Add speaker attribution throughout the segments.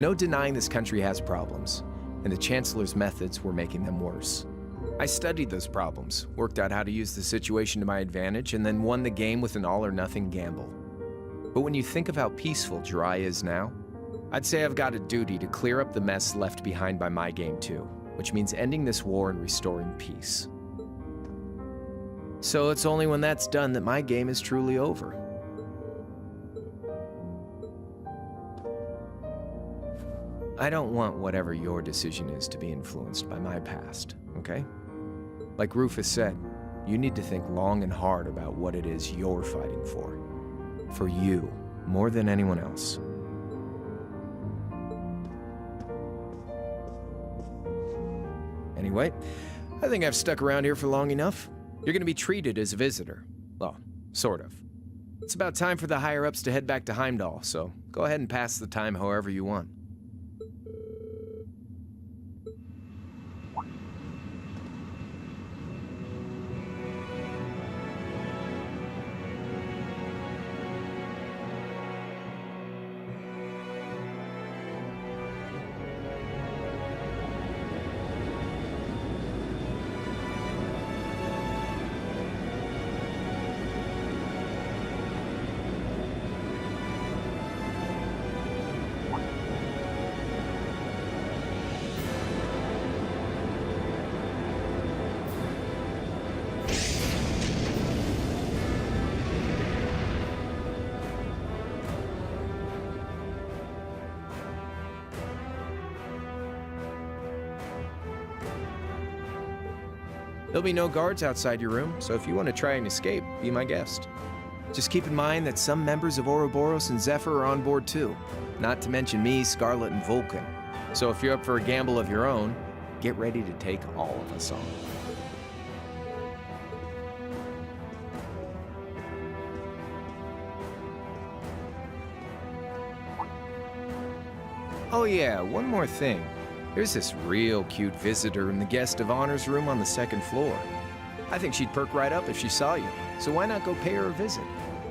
Speaker 1: No denying this country has problems, and the Chancellor's methods were making them worse. I studied those problems, worked out how to use the situation to my advantage, and then won the game with an all-or-nothing gamble. But when you think of how peaceful Dry is now, I'd say I've got a duty to clear up the mess left behind by my game too, which means ending this war and restoring peace. So it's only when that's done that my game is truly over. I don't want whatever your decision is to be influenced by my past, okay? Like Rufus said, you need to think long and hard about what it is you're fighting for. For you, more than anyone else. Anyway, I think I've stuck around here for long enough. You're gonna be treated as a visitor. Well, sort of. It's about time for the higher-ups to head back to Heimdall, so go ahead and pass the time however you want. There'll be no guards outside your room, so if you want to try and escape, be my guest. Just keep in mind that some members of Ouroboros and Zephyr are on board too, not to mention me, Scarlet, and Vulcan. So if you're up for a gamble of your own, get ready to take all of us on. Oh yeah, one more thing. There's this real cute visitor in the guest of honor's room on the second floor. I think she'd perk right up if she saw you, so why not go pay her a visit?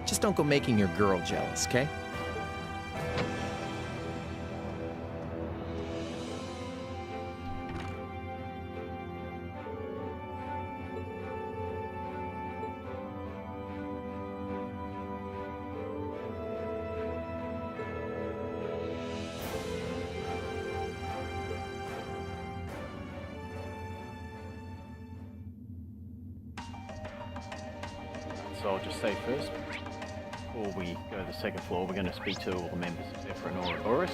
Speaker 1: Just don't go making your girl jealous, okay?
Speaker 2: So I'll just say first, before we go to the second floor, we're going to speak to all the members of Zephyr and Ouroboros.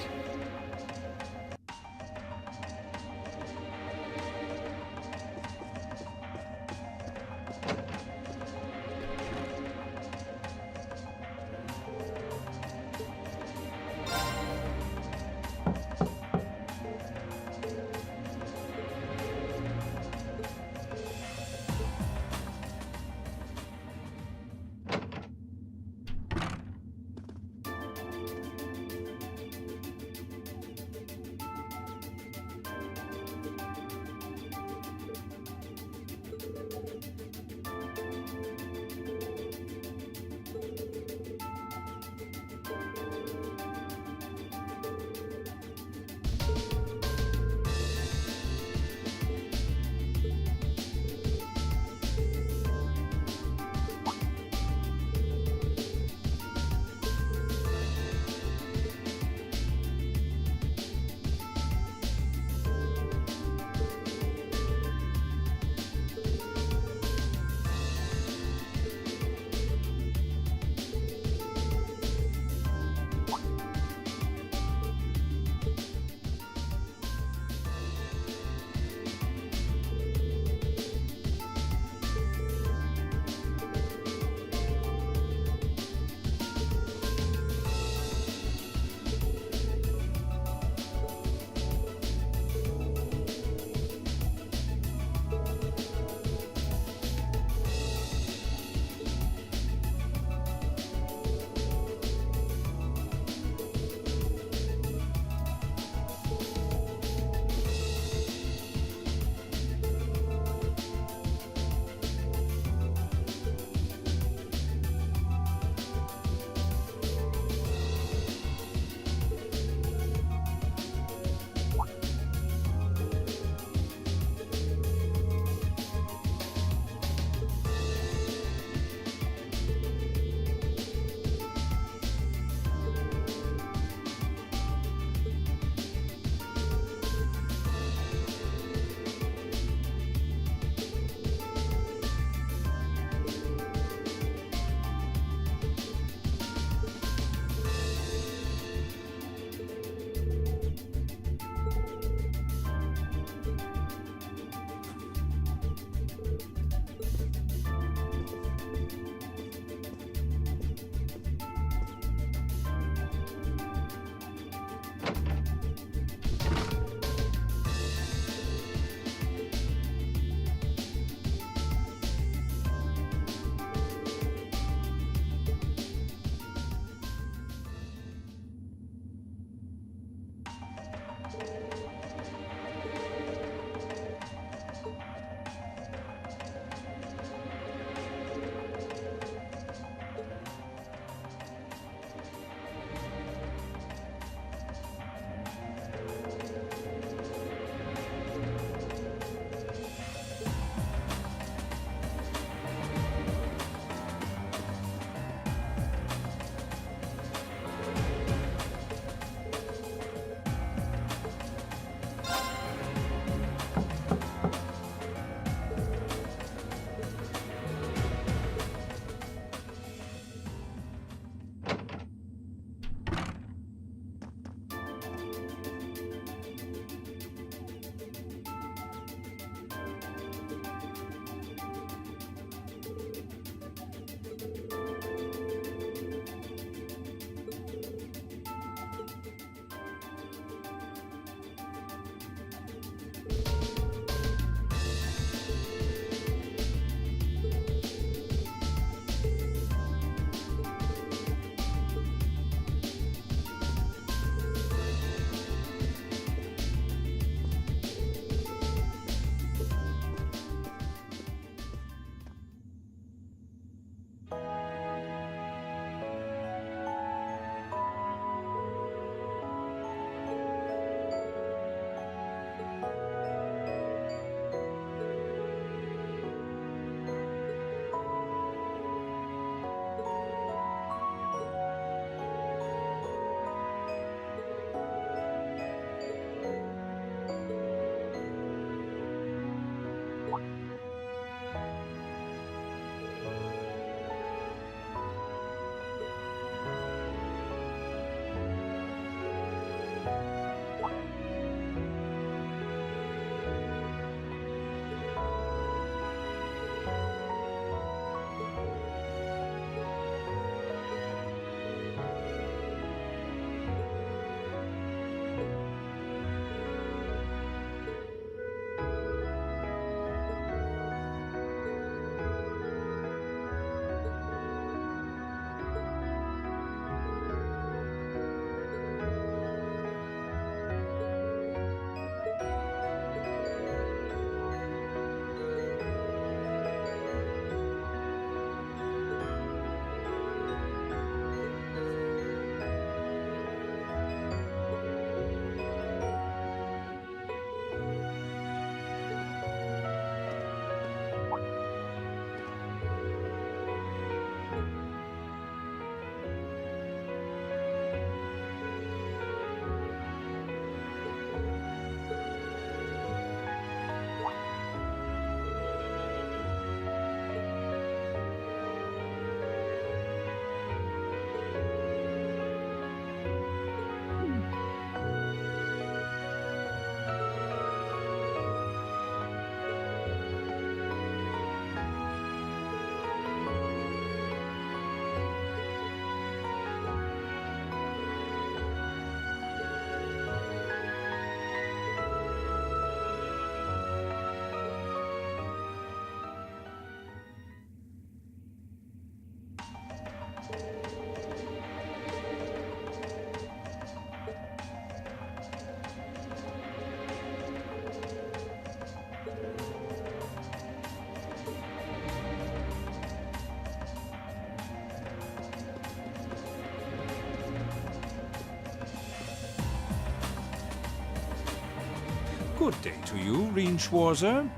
Speaker 3: Good day to you, Reinschwarzer.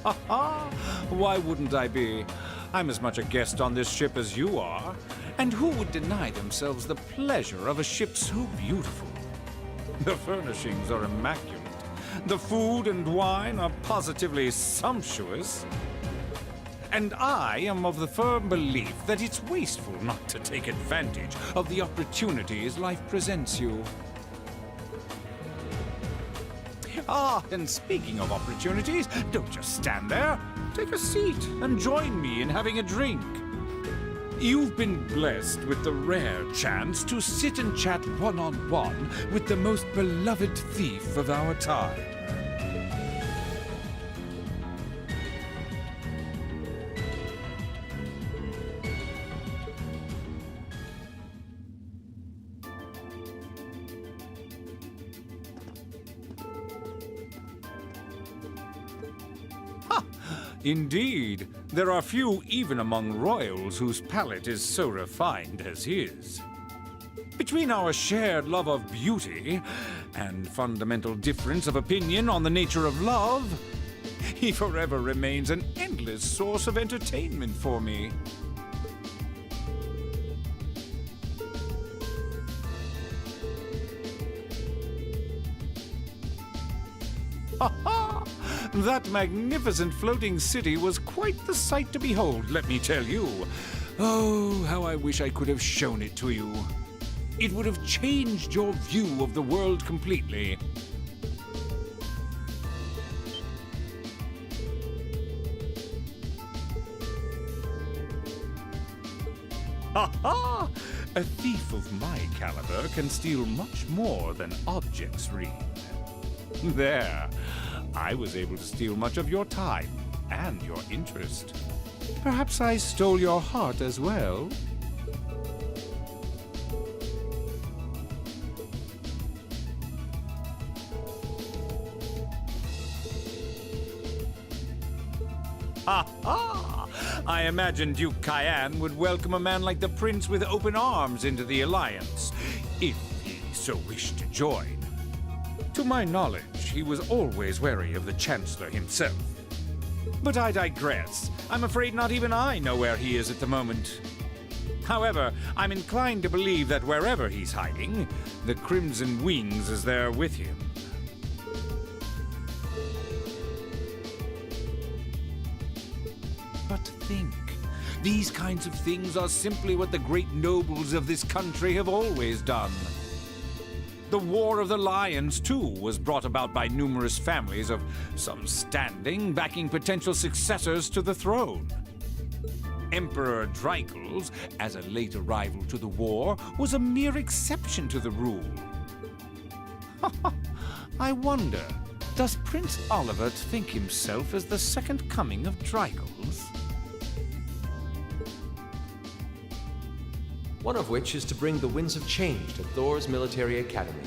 Speaker 3: Ha ha! Why wouldn't I be? I'm as much a guest on this ship as you are. And who would deny themselves the pleasure of a ship so beautiful? The furnishings are immaculate. The food and wine are positively sumptuous. And I am of the firm belief that it's wasteful not to take advantage of the opportunities life presents you. Ah, and speaking of opportunities, don't just stand there. Take a seat and join me in having a drink. You've been blessed with the rare chance to sit and chat one-on-one with the most beloved thief of our time. Indeed, there are few even among royals whose palate is so refined as his. Between our shared love of beauty and fundamental difference of opinion on the nature of love, he forever remains an endless source of entertainment for me. Ha ha! That magnificent floating city was quite the sight to behold, let me tell you. Oh, how I wish I could have shown it to you. It would have changed your view of the world completely. Ha ha! A thief of my caliber can steal much more than objects read. There. I was able to steal much of your time and your interest. Perhaps I stole your heart as well? Ha ha! I imagine Duke Cayenne would welcome a man like the Prince with open arms into the Alliance, if he so wished to join. To my knowledge, he was always wary of the Chancellor himself. But I digress. I'm afraid not even I know where he is at the moment. However, I'm inclined to believe that wherever he's hiding, the Crimson Wings is there with him. But think, these kinds of things are simply what the great nobles of this country have always done. The War of the Lions, too, was brought about by numerous families of some standing backing potential successors to the throne. Emperor Dreichel's, as a late arrival to the war, was a mere exception to the rule. I wonder, does Prince Oliver think himself as the second coming of Dreichel's?
Speaker 4: One of which is to bring the winds of change to Thor's military academy.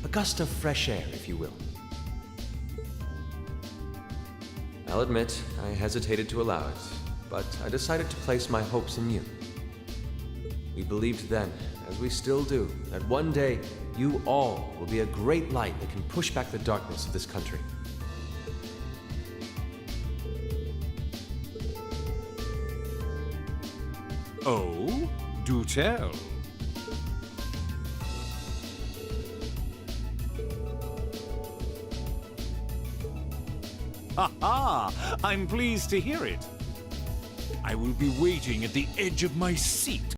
Speaker 4: A gust of fresh air, if you will. I'll admit, I hesitated to allow it, but I decided to place my hopes in you. We believed then, as we still do, that one day you all will be a great light that can push back the darkness of this country.
Speaker 3: Oh? Do tell. Ha ha! I'm pleased to hear it. I will be waiting at the edge of my seat